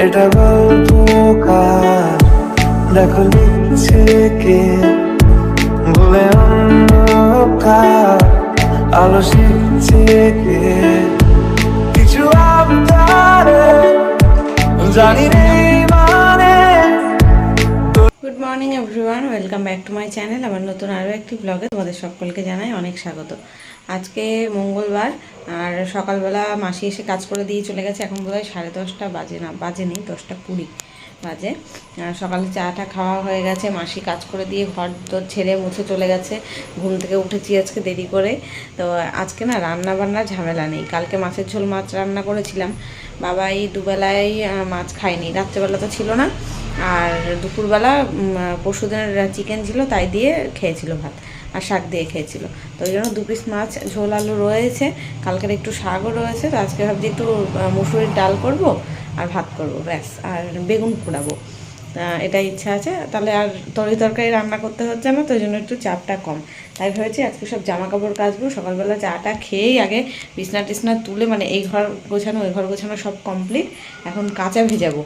এটা গল্পকার, দেখো লিখছে কে, বলে অন্ধকার আলো শিখছে কে, কিছু আবতারে জানি নেই মানে। Good morning everyone, welcome back to my channel. আমার নতুন আরও একটি ব্লগে তোমাদের সকলকে জানাই অনেক স্বাগত। আজকে মঙ্গলবার, আর সকালবেলা মাসি এসে কাজ করে দিয়ে চলে গেছে। এখন বোধহয় 10:30 বাজে, না বাজেনি, 10:20 বাজে। সকালে চাটা খাওয়া হয়ে গেছে, মাসি কাজ করে দিয়ে ঘর তো ছেড়ে মুছে চলে গেছে। ঘুম থেকে উঠেছি আজকে দেরি করে। তো আজকে না রান্না বান্নার ঝামেলা নেই। কালকে মাছের ঝোল মাছ রান্না করেছিলাম, বাবা এই দুবেলায় মাছ খায়নি, রাত্রেবেলা তো ছিল না, আর দুপুরবেলা পরশুদিনের চিকেন ছিল, তাই দিয়ে খেয়েছিল ভাত, আর শাক দিয়ে খেয়েছিল। তো ওই জন্য 2 পিস মাছ ঝোল আলু রয়েছে, কালকের একটু শাকও রয়েছে। তো আজকে ভাবছি একটু মুসুরির ডাল করব আর ভাত করব, ব্যাস, আর বেগুন পোড়াবো, এটাই ইচ্ছা আছে। তাহলে আর তরকারি রান্না করতে হচ্ছে না, তো ওই জন্য একটু চাপটা কম। তাই ভেবেছি আজকে সব জামা কাপড় কাচবো, সকালবেলা চাটা খেয়েই আগে বিছনা টিছনা তুলে, মানে এই ঘর গোছানো ওই ঘর গোছানো সব কমপ্লিট। এখন কাঁচা ভেজাবো,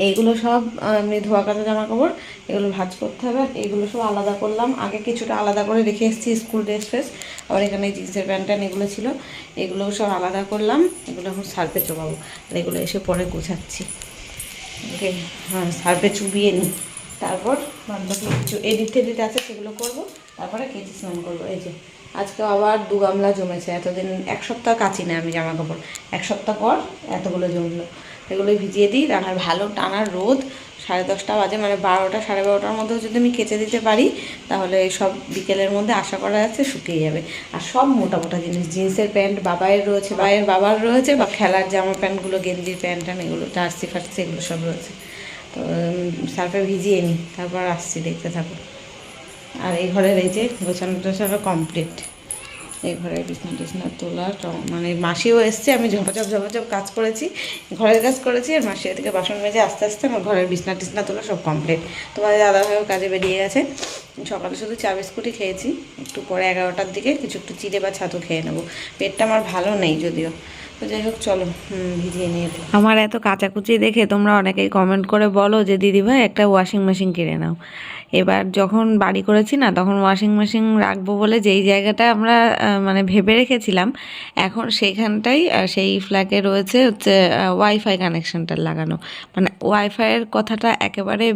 এইগুলো সব এমনি ধোয়া কাচা জামা কাপড়, এগুলো ভাঁজ করতে হবে। এগুলো সব আলাদা করলাম, আগে কিছুটা আলাদা করে রেখে এসেছি, স্কুল ড্রেস ফ্রেস, আবার এখানে জিন্সের প্যান্ট ট্যান্ট এগুলো ছিল, এগুলো সব আলাদা করলাম। এগুলো এখন সার্ফে চোবাবো, আর এগুলো এসে পরে গোছাচ্ছি। ওকে, হ্যাঁ, সার্ফে চুবিয়ে নিই, তারপর বাকি কিছু এডিট টেডিট আছে সেগুলো করবো, তারপরে কেচে স্নান করবো। এই যে আজকে আবার 2 গামলা জমেছে, এতদিন 1 সপ্তাহ কাচি না আমি জামা কাপড়, 1 সপ্তাহ পর এতগুলো জমলো। এগুলোই ভিজিয়ে দিই, আর ভালো টানা রোদ, 10:30 বাজে, মানে 12টা 12:30টার মধ্যেও যদি আমি কেচে দিতে পারি, তাহলে সব বিকেলের মধ্যে আশা করা যাচ্ছে শুকিয়ে যাবে। আর সব মোটা মোটা জিনিস, জিন্সের প্যান্ট বাবাইয়ের রয়েছে, বাবার রয়েছে, বা খেলার জামা প্যান্টগুলো, গেঞ্জির প্যান্ট ট্যান্ট এগুলো, জার্সি ফার্সি এগুলো সব রয়েছে। তো সার্ফে ভিজিয়ে নিই, তারপর আসছি, দেখতে থাকো। আর এই ঘরের এই যে গোছানো টোছানো কমপ্লিট, এই ঘরে বিছনা টিছনা তোলা, মানে মাসিও এসছে, আমি ঝপাঝপ কাজ করেছি, ঘরের কাজ করেছি, আর মাসি থেকে বাসন মেজে আস্তে আস্তে আমার ঘরের বিছনা টিছনা তোলা সব কমপ্লিট। তোমাদের দাদাভাইও কাজে বেরিয়ে গেছে। সকালে শুধু চা বিস্কুটই খেয়েছি, একটু পরে 11টার দিকে কিছু একটু চিড়ে বা ছাতু খেয়ে নেবো। পেটটা আমার ভালো নেই যদিও, তো যাই হোক চলো ভিজিয়ে নিয়ে। আমার এত কাচাকুচি দেখে তোমরা অনেকেই কমেন্ট করে বলো যে দিদিভাই একটা ওয়াশিং মেশিন কিনে নাও। এবার যখন বাড়ি করেছি না, তখন ওয়াশিং মেশিন রাখবো বলে যেই জায়গাটা আমরা মানে ভেবে রেখেছিলাম, এখন সেইখানটাই সেই ফ্ল্যাটে রয়েছে হচ্ছে ওয়াইফাই কানেকশনটা লাগানো। মানে ওয়াইফাইয়ের কথাটা একেবারে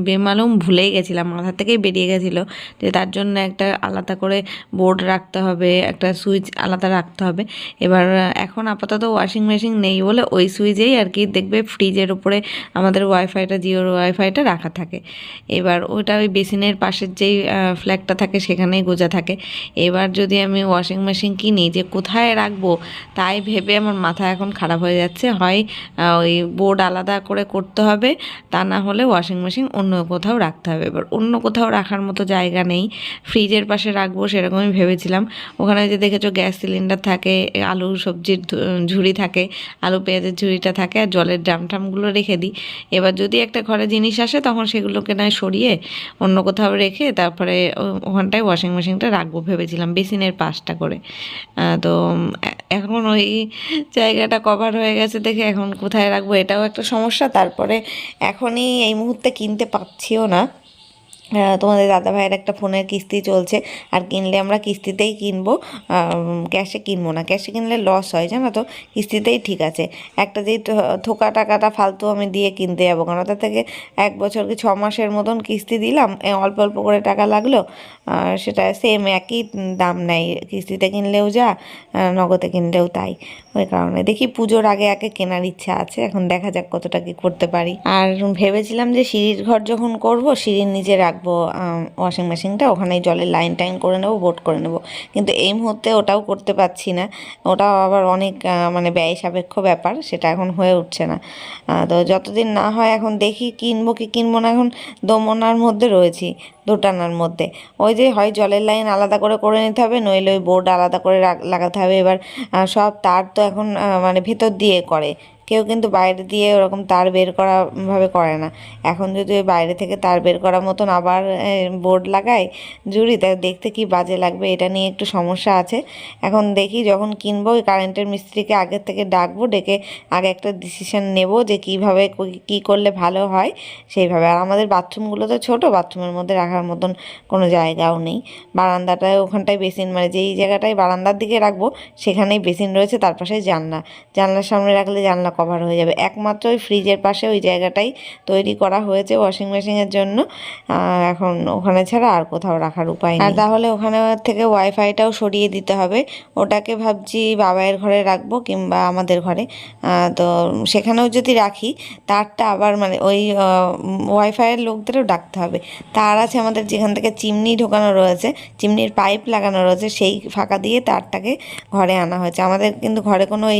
বেমালুম ভুলেই গেছিলাম, মাথা থেকেই বেরিয়ে গেছিলো যে তার জন্য একটা আলাদা করে বোর্ড রাখতে হবে, একটা সুইচ আলাদা রাখতে হবে। এবার এখন আপাতত ওয়াশিং মেশিন নেই বলে ওই সুইচেই আর কি দেখবে ফ্রিজের উপরে আমাদের ওয়াইফাইটা, জিওর ওয়াইফাইটা রাখা থাকে। এবার ওটা ওই বেসিনের পাশের যেই ফ্ল্যাগটা থাকে সেখানেই গোজা থাকে। এবার যদি আমি ওয়াশিং মেশিন কিনি, যে কোথায় রাখবো তাই ভেবে আমার মাথা এখন খারাপ হয়ে যাচ্ছে। হয় ওই বোর্ড আলাদা করে করতে হবে, তা না হলে ওয়াশিং মেশিন অন্য কোথাও রাখতে হবে। এবার অন্য কোথাও রাখার মতো জায়গা নেই, ফ্রিজের পাশে রাখবো সেরকমই ভেবেছিলাম। ওখানে যে দেখেছো গ্যাস সিলিন্ডার থাকে, আলু সবজির ঝুড়ি থাকে, আলু পেঁয়াজের ঝুড়িটা থাকে, আর জলের ড্রাম টামগুলো রেখে দিই। এবার যদি একটা ঘরে জিনিস আসে তখন সেগুলোকে নয় সরিয়ে অন্য কোথাও রেখে তারপরে ওখানটায় ওয়াশিং মেশিনটা রাখবো ভেবেছিলাম, বেসিনের পাশটা করে। তো এখন ওই জায়গাটা কভার হয়ে গেছে দেখে এখন কোথায় রাখবো এটাও একটা সমস্যা। তারপরে এখনই এই মুহূর্তে কিনতে পারছিও না। তোমাদের দাদাভাইয়ের একটা ফোনের কিস্তি চলছে, আর কিনলে আমরা কিস্তিতেই কিনবো, ক্যাশে কিনবো না। ক্যাশে কিনলে লস হয় জানো তো, কিস্তিতেই ঠিক আছে। একটা যেই থোকা টাকাটা ফালতু আমি দিয়ে কিনতে যাবো, কারণ তার থেকে 1 বছর কি 6 মাসের মতন কিস্তি দিলাম, অল্প অল্প করে টাকা লাগলো, সেটা সেম একই দাম নেয়, কিস্তিতে কিনলেও যা নগদে কিনলেও তাই। ওই কারণে দেখি পুজোর আগে কেনার ইচ্ছা আছে, এখন দেখা যাক কতটা কি করতে পারি। আর ভেবেছিলাম যে সিঁড়ির ঘর যখন করব, সিঁড়ির নিচে রাখবো ওয়াশিং মেশিনটা, ওখানেই জলের লাইন টাইন করে নেবো, বোট করে নেবো। কিন্তু এই মুহূর্তে ওটাও করতে পারছি না, ওটাও আবার অনেক মানে ব্যয় সাপেক্ষ ব্যাপার, সেটা এখন হয়ে উঠছে না। তো যতদিন না হয় এখন দেখি কিনবো কি কিনবো না, এখন দোমনার মধ্যে রয়েছি, দোটানার মধ্যে। ওই যে হয় জলের লাইন আলাদা করে নিতে হবে, নইলে ওই বোর্ড আলাদা করে লাগাতে হবে। এবার সব তার তো এখন মানে ভেতর দিয়ে করে, কেউ কিন্তু বাইরে দিয়ে ওরকম তার বের করা ভাবে করে না। এখন যদি ওই বাইরে থেকে তার বের করার মতন আবার বোর্ড লাগায় জুড়ি, তা দেখতে কি বাজে লাগবে, এটা নিয়ে একটু সমস্যা আছে। এখন দেখি যখন কিনবো ওই কারেন্টের মিস্ত্রিকে আগের থেকে ডাকবো, ডেকে আগে একটা ডিসিশন নেব যে কীভাবে কী করলে ভালো হয় সেইভাবে। আর আমাদের বাথরুমগুলো তো ছোটো, বাথরুমের মধ্যে রাখার মতন কোনো জায়গাও নেই। বারান্দাটায় ওখানটায় বেসিন, মানে যেই জায়গাটায় বারান্দার দিকে রাখবো সেখানেই বেসিন রয়েছে, তার পাশে জানলার সামনে রাখলে জানলা কভার হয়ে যাবে। একমাত্র ওই ফ্রিজের পাশে ওই জায়গাটাই তৈরি করা হয়েছে ওয়াশিং মেশিনের জন্য। এখন ওখানে ছাড়া আর কোথাও রাখার উপায় নেই। আর তাহলে ওখানে থেকে ওয়াইফাইটাও সরিয়ে দিতে হবে। ওটাকে ভাবছি বাবাইয়ের ঘরে রাখবো কিংবা আমাদের ঘরে। তো সেখানেও যদি রাখি, তারটা আবার মানে ওই ওয়াইফাইয়ের লোকদেরও ডাকতে হবে। তার আছে আমাদের যেখান থেকে চিমনি ঢোকানো রয়েছে, চিমনির পাইপ লাগানো রয়েছে, সেই ফাঁকা দিয়ে তারটাকে ঘরে আনা হয়েছে। আমাদের কিন্তু ঘরে কোনো ওই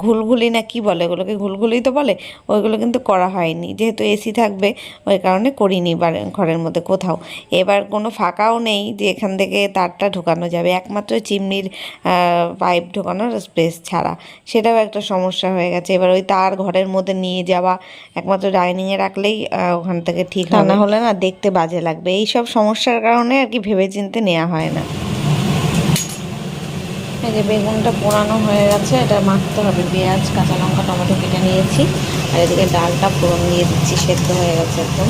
ঘুলঘুলি না কি বলে, ওগুলোকে ঘুলঘুলি তো বলে, ওইগুলো কিন্তু করা হয়নি। যেহেতু এসি থাকবে ওই কারণে করিনি ঘরের মধ্যে কোথাও। এবার কোনো ফাঁকাও নেই যে এখান থেকে তারটা ঢোকানো যাবে, একমাত্র চিমনির পাইপ ঢোকানোর স্পেস ছাড়া। সেটাও একটা সমস্যা হয়ে গেছে। এবার ওই তার ঘরের মধ্যে নিয়ে যাওয়া, একমাত্র ডাইনিংয়ে রাখলেই ওখান থেকে ঠিক হবে, না হলে না দেখতে বাজে লাগবে। এই সব সমস্যার কারণে আর কি ভেবেচিন্তে নেওয়া হয় না। এই যে বেগুনটা পোড়ানো হয়ে গেছে, এটা মাখতে হবে। পেঁয়াজ, কাঁচা লঙ্কা, টমেটো কেটে নিয়েছি। আর এদিকে ডালটা ফোড়ন দিয়ে দিচ্ছি, সেদ্ধ হয়ে গেছে, একদম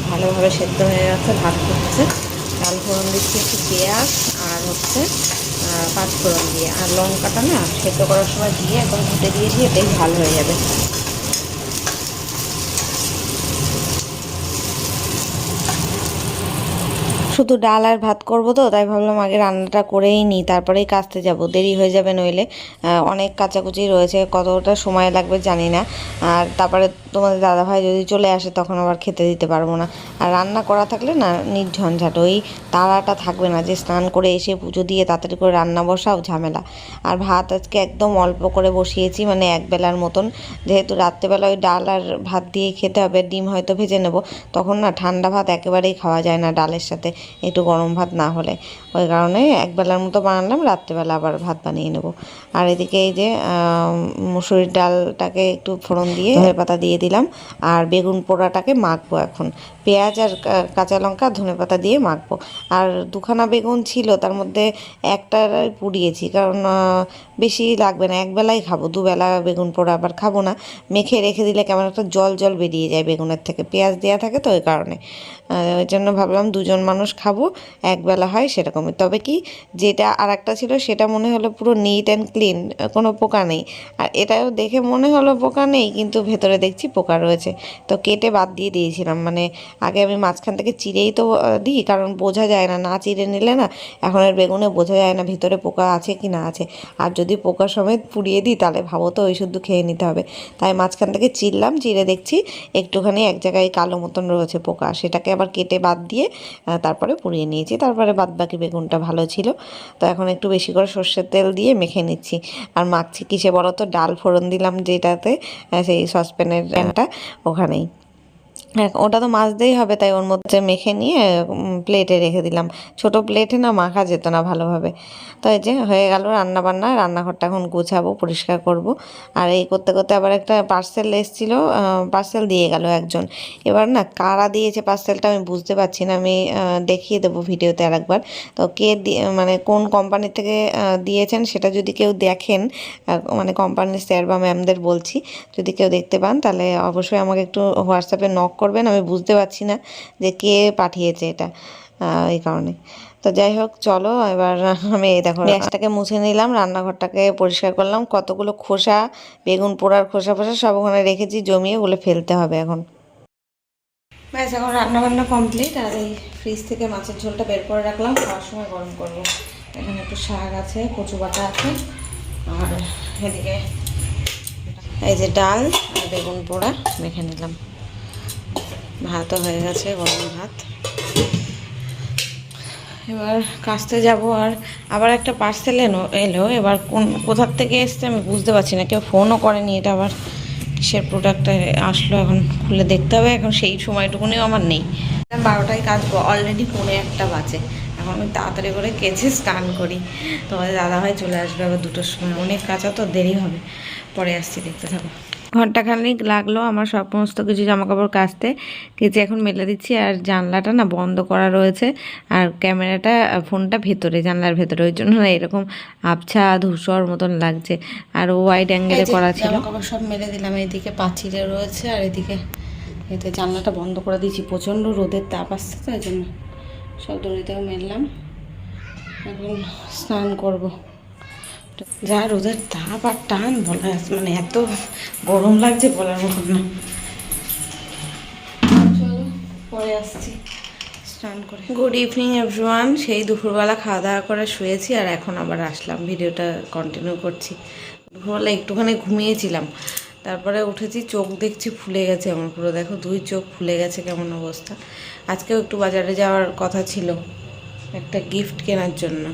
ভালোভাবে সেদ্ধ হয়ে গেছে, ভাত হচ্ছে। ডাল ফোড়ন দিচ্ছি একটু পেঁয়াজ আর হচ্ছে পাঁচ ফোড়ন দিয়ে। আর লঙ্কাটা না সেদ্ধ করার সময় দিয়ে একদম ফুটে দিয়েছি, এটাই ভালো হয়ে যাবে। শুধু ডাল আর ভাত করবো তো, তাই ভাবলাম আগে রান্নাটা করেই নিই, তারপরেই কাচতে যাব, দেরি হয়ে যাবে নইলে। অনেক কাচাকুচি রয়েছে, কতটা সময় লাগবে জানি না। আর তারপরে তোমাদের দাদাভাই যদি চলে আসে তখন আবার খেতে দিতে পারবো না। আর রান্না করা থাকলে না নির্ঝঞ্ঝাট, ওই তাড়াটা থাকবে না যে স্নান করে এসে পুজো দিয়ে তাড়াতাড়ি করে রান্না বসাও, ঝামেলা। আর ভাত আজকে একদম অল্প করে বসিয়েছি, মানে এক বেলার মতন, যেহেতু রাত্রেবেলা ওই ডাল আর ভাত দিয়ে খেতে হবে। ডিম হয়তো ভেজে নেব, তখন না ঠান্ডা ভাত একেবারেই খাওয়া যায় না ডালের সাথে, একটু গরম ভাত না হলে। ওই কারণে একবেলার মতো বানালাম, রাত্রেবেলা আবার ভাত বানিয়ে নেব। আর এদিকে এই যে মুসুরির ডালটাকে একটু ফোড়ন দিয়ে ধনেপাতা দিয়ে দিলাম। আর বেগুন পোড়াটাকে মাখবো এখন, পেঁয়াজ আর কাঁচা লঙ্কা ধনেপাতা দিয়ে মাখবো। আর দুখানা বেগুন ছিল, তার মধ্যে একটা পুড়িয়েছি, কারণ বেশি লাগবে না, একবেলাই খাবো, দুবেলা বেগুন পোড়া আবার খাবো না। মেখে রেখে দিলে কেমন একটা জল জল বেরিয়ে যায় বেগুনের থেকে, পেঁয়াজ দেওয়া থাকে তো ওই কারণে। ওই জন্য ভাবলাম দুজন মানুষ খাবো, একবেলা হয় সেরকমই। তবে কি যেটা আর একটা ছিল সেটা মনে হলো পুরো নিট অ্যান্ড ক্লিন, কোনো পোকা নেই। আর এটাও দেখে মনে হলো পোকা নেই, কিন্তু ভেতরে দেখছি পোকা রয়েছে, তো কেটে বাদ দিয়ে দিয়েছিলাম। মানে আগে আমি মাঝখান থেকে চিড়েই তো দিই, কারণ বোঝা যায় না, না চিড়ে নিলে না এখন আর বেগুনে বোঝা যায় না ভিতরে পোকা আছে কি না আছে। আর যদি পোকা সমেত পুড়িয়ে দিই তাহলে ভাবো তো ওই শুদ্ধ খেয়ে নিতে হবে। তাই মাঝখান থেকে চিরলাম, চিড়ে দেখছি একটুখানি এক জায়গায় কালো মতন রয়েছে পোকা, সেটাকে আবার কেটে বাদ দিয়ে তারপরে পুড়িয়ে নিয়েছি। তারপরে বাদ বাকি বেগুনটা ভালো ছিল। তো এখন একটু বেশি করে সর্ষের তেল দিয়ে মেখে নিচ্ছি। আর মাখছি কিসে বলো তো, ডাল ফোড়ন দিলাম যেটাতে, সেই সসপ্যানের প্যানটা, ওখানেই। ওটা তো মাজতেই হবে, তাই ওর মধ্যে মেখে নিয়ে প্লেটে রেখে দিলাম। ছোট প্লেটে না মাখা যেত না ভালোভাবে। তো এই যে হয়ে গেল রান্নাবান্না, রান্নাঘরটা এখন গুছাবো, পরিষ্কার করব। আর এই করতে করতে আবার একটা পার্সেল এসেছিল, পার্সেল দিয়ে গেল একজন। এবার না কারা দিয়েছে পার্সেলটা আমি বুঝতে পারছি না, আমি দেখিয়ে দেবো ভিডিওতে আরেকবার। তো কে মানে কোন কোম্পানি থেকে দিয়েছেন সেটা যদি কেউ দেখেন, মানে কোম্পানির স্যার বা ম্যামদের বলছি, যদি কেউ দেখতে পান তাহলে অবশ্যই আমাকে একটু হোয়াটসঅ্যাপে নক করবেন। আমি বুঝতে পারছি না যে কে পাঠিয়েছে এটা, এই কারণে। তো যাই হোক চলো, এবার আমি এই দেখো গ্যাসটাকে মুছে নিলাম, রান্নাঘরটাকে পরিষ্কার করলাম। কতগুলো খোসা, বেগুন পোড়ার খোসা ফোসা সব ওখানে রেখেছি জমিয়ে, ওগুলো ফেলতে হবে এখন। ব্যাস এখন রান্নাবান্না কমপ্লিট। আর এই ফ্রিজ থেকে মাছের ঝোলটা বের করে রাখলাম, খাওয়ার সময় গরম করবো। এখানে একটু শাক আছে, কচু বাটা আছে, আর এদিকে এই যে ডাল আর বেগুন পোড়া মেখে নিলাম। ভাতও হয়ে গেছে, গরম ভাত। এবার কাচতে যাব। আর আবার একটা পার্সেল এলো, এবার কোথার থেকে এসছে আমি বুঝতে পারছি না, কেউ ফোনও করেনি। এটা আবার কিসের প্রোডাক্টটা আসলো, এখন খুলে দেখতে হবে। এখন সেই সময়টুকুনিও আমার নেই, 12টায় কাচবো, অলরেডি 1:45 বাজে। এখন আমি তাড়াতাড়ি করে কেচে স্নান করি, তোমাদের দাদাভাই চলে আসবে আবার 2টোর সময়। অনেক কাঁচা তো দেরি হবে, পরে আসছি, দেখতে থাকো। ঘন্টাখানেক লাগলো আমার সমস্ত কিছু জামাকাপড় কাচতে, কেচে এখন মেলে দিচ্ছি। আর জানলাটা না বন্ধ করা রয়েছে, আর ক্যামেরাটা ফোনটা ভেতরে, জানলার ভেতরে, ওই জন্য না এরকম আবছা ধূসর মতন লাগছে। আর ওয়াইড অ্যাঙ্গেলে করা ছিল। জামাকাপড় সব মেলে দিলাম, এইদিকে পাঁচিলে রয়েছে আর এদিকে এতে জানলাটা বন্ধ করে দিয়েছি। প্রচণ্ড রোদের তাপ আসছে তো, এই জন্য সব দড়িতেও মেললাম। এখন স্নান করবো। যা রোদের তাপ আর টান বলা, মানে এত গরম লাগছে বলার মতন না। চলো পরে আসছি স্নান করে। Good evening everyone. সেই দুপুরবেলা খাওয়া দাওয়া করে শুয়েছি, আর এখন আবার আসলাম ভিডিওটা কন্টিনিউ করছি। দুপুরবেলা একটুখানি ঘুমিয়েছিলাম, তারপরে উঠেছি, চোখ দেখছি ফুলে গেছে আমার পুরো, দেখো 2 চোখ ফুলে গেছে, কেমন অবস্থা। আজকেও একটু বাজারে যাওয়ার কথা ছিল একটা গিফট কেনার জন্য,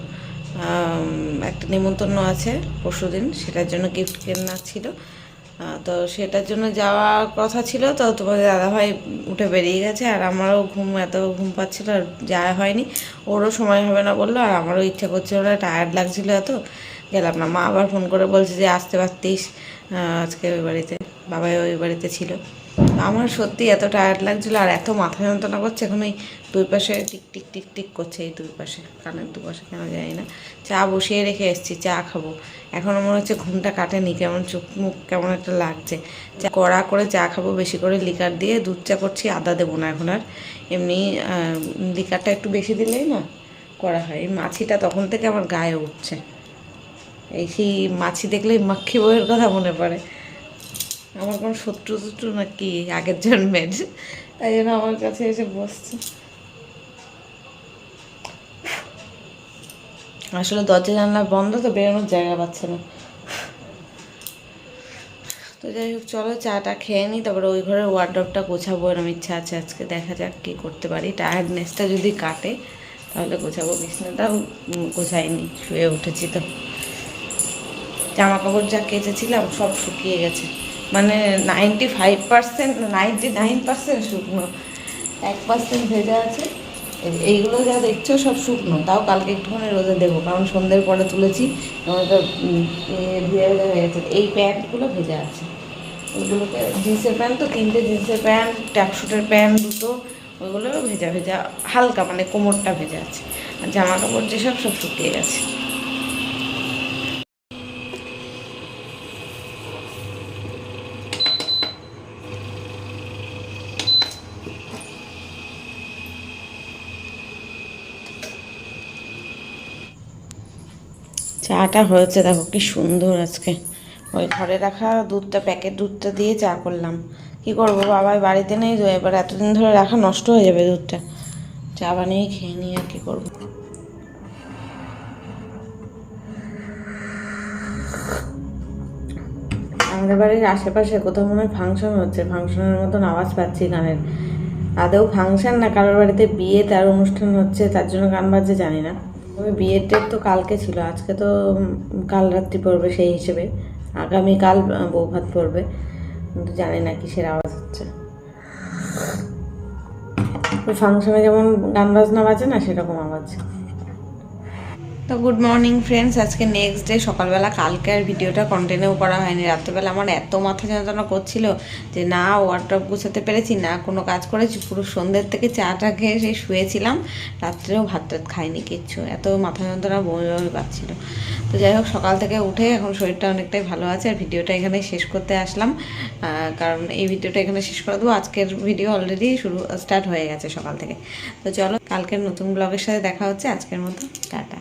একটা নেমন্তন্ন আছে পরশুদিন, সেটার জন্য গিফট কেনার ছিল। তো সেটার জন্য যাওয়ার কথা ছিল, তো তোমাদের দাদাভাই উঠে বেরিয়ে গেছে, আর আমারও এত ঘুম পাচ্ছিল, আর যাওয়া হয়নি। ওরও সময় হবে না বললো, আর আমারও ইচ্ছা করছিল না, টায়ার্ড লাগছিল এত, গেলাম না। মা আবার ফোন করে বলছে যে আসতে পারতিস আজকে ওই বাড়িতে, বাবাই ওই বাড়িতে ছিল। আমার সত্যি এত টায়ার্ড লাগছিলো, আর এত মাথা যন্ত্রণা করছে, এখন ওই 2 পাশে টিক টিক টিক টিক করছে, এই 2 পাশে, কানের 2 পাশে, কেন জানি না। চা বসিয়ে রেখে এসেছি, চা খাবো। এখনও মনে হচ্ছে ঘুমটা কাটেনি, কেমন চোখ মুখ কেমন একটা লাগছে। চা কড়া করে চা খাবো, বেশি করে লিকার দিয়ে, দুধ চা করছি, আদা দেবো না এখন আর। এমনি লিকারটা একটু বেশি দিলেই না করা হয়। এই মাছিটা তখন থেকে আমার গায়ে উঠছে, এই সেই মাছি দেখলেই মাক্ষী বইয়ের কথা মনে পড়ে। আমার কোনো শত্রু নাকি আগের জন্মের, তাই জন্য আমার কাছে এসে বসছে। আসলে দরজা জানলা বন্ধ তো, বেরোনোর জায়গা পাচ্ছে না। তো যাই হোক, চলো চাটা খেয়ে নিই, তারপরে ওই ঘরের ওয়ার্ডরোবটা গোছাবো, এরকম ইচ্ছা আছে আজকে। দেখা যাক কী করতে পারি, টায়ার্ডনেসটা যদি কাটে তাহলে গোছাবো। বিছনাটাও গোছাইনি, শুয়ে উঠেছি তো। জামা কাপড় যা কেচেছিলাম সব শুকিয়ে গেছে, মানে 95%, 99% শুকনো, 1% ভেজা আছে। এইগুলো যা দেখছো সব শুকনো, তাও কালকে একটুখানি রোদে দেবো, কারণ সন্ধ্যের পরে তুলেছি, আমাদের ধুয়ে হয়ে গেছে। এই প্যান্টগুলো ভেজা আছে, ওইগুলোকে, জিন্সের প্যান্ট তো 3টে জিন্সের প্যান্ট, ট্র্যাকশুটের প্যান্ট 2টো, ওইগুলো ভেজা ভেজা হালকা, মানে কোমরটা ভেজা আছে। আর জামা কাপড় যেসব সব শুকিয়ে গেছে। চাটা হয়েছে, দেখো কি সুন্দর আজকে। ওই ঘরে রাখা দুধটা, প্যাকেট দুধটা দিয়ে চা করলাম। কি করবো, বাবাই বাড়িতে নেই তো, এবার এতদিন ধরে রাখা নষ্ট হয়ে যাবে দুধটা, চা বানিয়ে খেয়ে নিই, আর কি করবো। আমাদের বাড়ির আশেপাশে কোথাও মনে হয় ফাংশন হচ্ছে, ফাংশনের মতন আওয়াজ পাচ্ছি গানের। আদৌ ফাংশন না কারোর বাড়িতে বিয়ে, তার অনুষ্ঠান হচ্ছে, তার জন্য গান বাজছে জানি না। তবে বিয়ের ডেট তো কালকে ছিল, আজকে তো কাল রাত্রি পড়বে, সেই হিসেবে আগামীকাল বউ ভাত পড়বে, কিন্তু জানি না কিসের আওয়াজ হচ্ছে। ফাংশনে যেমন গান বাজনা বাজে না, সেরকম আওয়াজ। তো গুড মর্নিং ফ্রেন্ডস, আজকে নেক্সট ডে সকালবেলা। কালকে আর ভিডিওটা কন্টিনিউ করা হয়নি। রাত্রেবেলা আমার এত মাথা যন্ত্রণা করছিল যে না ওয়ার্ডরোব গুছাতে পেরেছি, না কোনো কাজ করেছি। পুরো সন্ধ্যের থেকে চাটা খেয়ে সেই শুয়েছিলাম, রাত্রেও ভাত টাত খাইনি কিচ্ছু, এত মাথা যন্ত্রণা বমি বমি পাচ্ছিল। তো যাই হোক, সকাল থেকে উঠে এখন শরীরটা অনেকটাই ভালো আছে। আর ভিডিওটা এখানে শেষ করতে আসলাম, কারণ এই ভিডিওটা এখানে শেষ করে দেবো। আজকের ভিডিও অলরেডি স্টার্ট হয়ে গেছে সকাল থেকে। তো চলো, কালকের নতুন ব্লগের সাথে দেখা হচ্ছে। আজকের মতো টাটা।